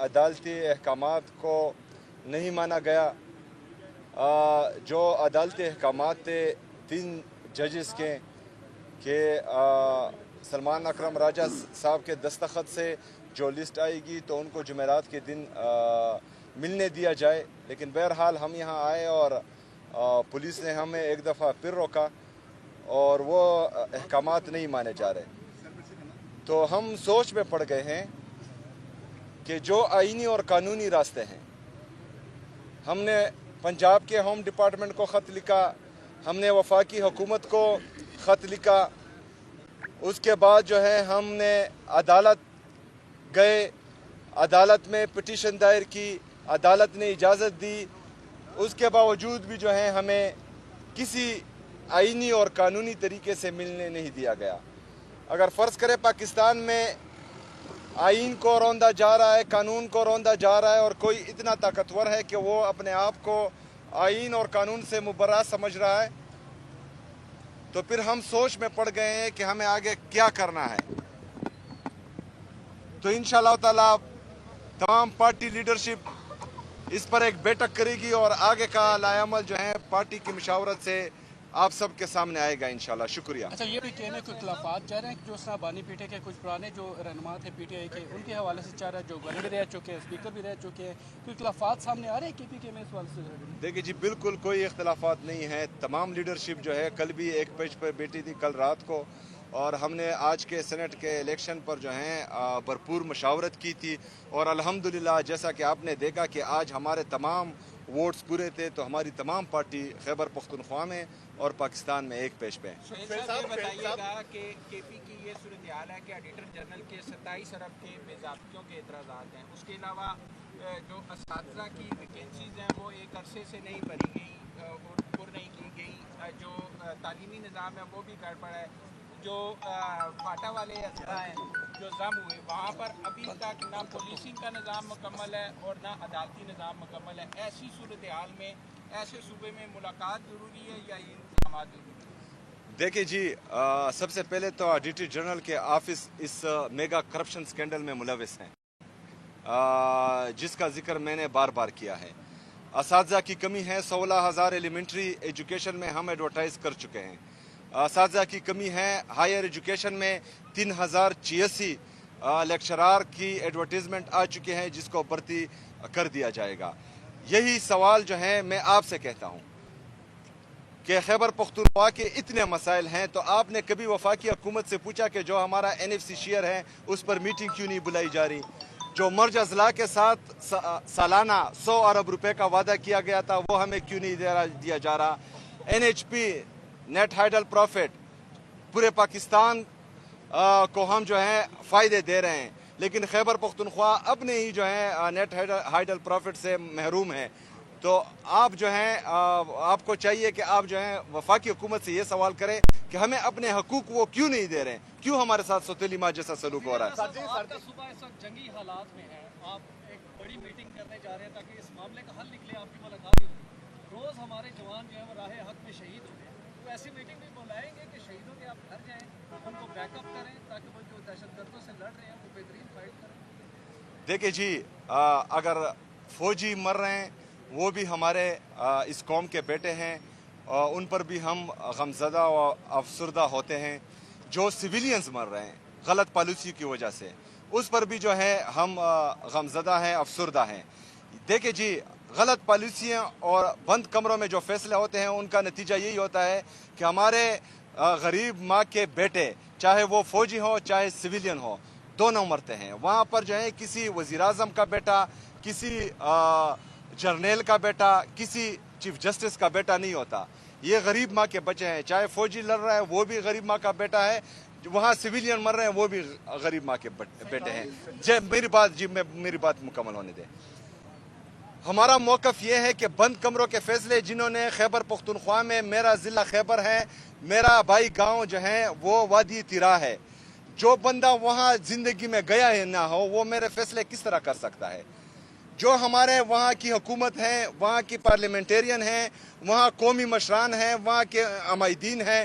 عدالتی احکامات کو نہیں مانا گیا. جو عدالتی احکامات تھے 3 ججز کے کہ سلمان اکرم راجہ صاحب کے دستخط سے جو لسٹ آئے گی تو ان کو جمعرات کے دن ملنے دیا جائے. لیکن بہرحال ہم یہاں آئے اور پولیس نے ہمیں ایک دفعہ پھر روکا اور وہ احکامات نہیں مانے جا رہے. تو ہم سوچ میں پڑ گئے ہیں کہ جو آئینی اور قانونی راستے ہیں، ہم نے پنجاب کے ہوم ڈپارٹمنٹ کو خط لکھا، ہم نے وفاقی حکومت کو خط لکھا، اس کے بعد جو ہے ہم نے عدالت گئے، عدالت میں پٹیشن دائر کی، عدالت نے اجازت دی. اس کے باوجود بھی جو ہے ہمیں کسی آئینی اور قانونی طریقے سے ملنے نہیں دیا گیا. اگر فرض کرے پاکستان میں آئین کو روندا جا رہا ہے، قانون کو روندا جا رہا ہے اور کوئی اتنا طاقتور ہے کہ وہ اپنے آپ کو آئین اور قانون سے مبرا سمجھ رہا ہے، تو پھر ہم سوچ میں پڑ گئے ہیں کہ ہمیں آگے کیا کرنا ہے. تو انشاءاللہ تعالی تمام پارٹی لیڈرشپ اس پر ایک بیٹھک کرے گی اور آگے کا لائے عمل جو ہے پارٹی کی مشاورت سے آپ سب کے سامنے آئے گا انشاءاللہ. شکریہ. اچھا، یہ بھی کہنے کچھ اختلافات جا رہے ہیں جو بانی پی ٹی آئی کے کچھ پرانے جو رہنما تھے پی ٹی آئی کے، ان کے حوالے سے چاہ رہا ہے، جو گورنر بھی رہ چکے ہیں، اسپیکر بھی رہ چکے ہیں، کوئی اختلافات سامنے آ رہے ہیں کے پی کے میں اس حوالے سے؟ دیکھیں جی، بالکل کوئی اختلافات نہیں ہے. تمام لیڈرشپ جو ہے کل بھی ایک پیج پر بیٹھی تھی کل رات کو، اور ہم نے آج کے سینٹ کے الیکشن پر جو ہیں بھرپور مشاورت کی تھی. اور الحمدللہ جیسا کہ آپ نے دیکھا کہ آج ہمارے تمام ووٹس پورے تھے، تو ہماری تمام پارٹی خیبر پختونخوا میں اور پاکستان میں ایک پیج پہ. یہ بتائیے گا کہ کے پی کی یہ صورتحال ہے کہ ایڈیٹر جنرل کے 27 ارب کے بے ضابطوں کے اعتراضات ہیں، اس کے علاوہ جو اساتذہ کی ویکینسیز ہیں وہ ایک عرصے سے نہیں بھری گئی اور پر نہیں کی گئی، جو تعلیمی نظام ہے وہ بھی گڑبڑ ہے، جو فاٹا والے اضلاع ہیں جو ضم ہوئے وہاں پر ابھی تک نہ پولیسنگ کا نظام مکمل ہے اور نہ عدالتی نظام مکمل ہے. ایسی صورتحال میں ایسے صوبے میں ملاقات ضروری ہے یا یہ انتظامات ضروری ہے؟ دیکھیں جی، سب سے پہلے تو ایڈیٹر جنرل کے آفس اس میگا کرپشن سکینڈل میں ملوث ہیں، جس کا ذکر میں نے بار بار کیا ہے. اساتذہ کی کمی ہے، 16,000 ایلیمنٹری ایجوکیشن میں ہم ایڈورٹائز کر چکے ہیں. اساتذہ کی کمی ہے، ہائر ایجوکیشن میں 3,086 لیکچرار کی ایڈورٹیزمنٹ آ چکے ہیں جس کو بھرتی کر دیا جائے گا. یہی سوال جو ہے میں آپ سے کہتا ہوں کہ خیبر پختونخوا کے اتنے مسائل ہیں، تو آپ نے کبھی وفاقی حکومت سے پوچھا کہ جو ہمارا NFC شیئر ہے اس پر میٹنگ کیوں نہیں بلائی جا رہی؟ جو مرج اضلاع کے ساتھ سالانہ 100 ارب روپے کا وعدہ کیا گیا تھا وہ ہمیں کیوں نہیں دیا جا رہا؟ NHP نیٹ ہائیڈل پروفٹ پورے پاکستان کو ہم جو ہیں فائدے دے رہے ہیں، لیکن خیبر پختونخوا اپنے ہی جو ہے نیٹ ہائیڈل پروفٹ سے محروم ہے. تو آپ جو ہیں آپ کو چاہیے کہ آپ جو ہیں وفاقی حکومت سے یہ سوال کریں کہ ہمیں اپنے حقوق وہ کیوں نہیں دے رہے ہیں، کیوں ہمارے ساتھ سوتیلی ماں جیسا سلوک ہو رہا ہے. آپ کا صبح اس وقت جنگی حالات میں ہے، آپ ایک بڑی میٹنگ کرنے جا رہے ہیں تاکہ اس معاملے کا حل نکلے، آپ کی ملاقات بھی ہوگی. روز ہمارے جوان جو ہیں وہ راہ حق میں شہید ہو گئے، تو ایسی میٹنگ بھی بلائیں گے کہ شہیدوں کے آپ گھر جائیں، ان کو بیک اپ کریں تاکہ وہ جو دہشت گردوں سے لڑ رہے ہیں وہ بہترین فائٹ کریں؟ دیکھیں جی، اگر فوجی مر رہے ہیں وہ بھی ہمارے اس قوم کے بیٹے ہیں، ان پر بھی ہم غمزدہ و افسردہ ہوتے ہیں. جو سویلینز مر رہے ہیں غلط پالیسی کی وجہ سے، اس پر بھی جو ہے ہم غمزدہ ہیں، افسردہ ہیں. دیکھیں جی، غلط پالیسیاں اور بند کمروں میں جو فیصلے ہوتے ہیں ان کا نتیجہ یہی ہوتا ہے کہ ہمارے غریب ماں کے بیٹے، چاہے وہ فوجی ہو چاہے سویلین ہو، دونوں مرتے ہیں. وہاں پر جو ہے کسی وزیراعظم کا بیٹا، کسی جرنیل کا بیٹا، کسی چیف جسٹس کا بیٹا نہیں ہوتا. یہ غریب ماں کے بچے ہیں. چاہے فوجی لڑ رہا ہے وہ بھی غریب ماں کا بیٹا ہے، وہاں سویلین مر رہے ہیں وہ بھی غریب ماں کے بیٹے ہیں. میری بات مکمل ہونے دیں. ہمارا موقف یہ ہے کہ بند کمروں کے فیصلے جنہوں نے خیبر پختونخوا میں، میرا ضلع خیبر ہے، میرا بھائی گاؤں جو ہے وہ وادی تیرا ہے، جو بندہ وہاں زندگی میں گیا ہے نہ ہو وہ میرے فیصلے کس طرح کر سکتا ہے؟ جو ہمارے وہاں کی حکومت ہیں، وہاں کی پارلیمنٹیرین ہیں، وہاں قومی مشران ہیں، وہاں کے عمائدین ہیں،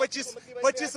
25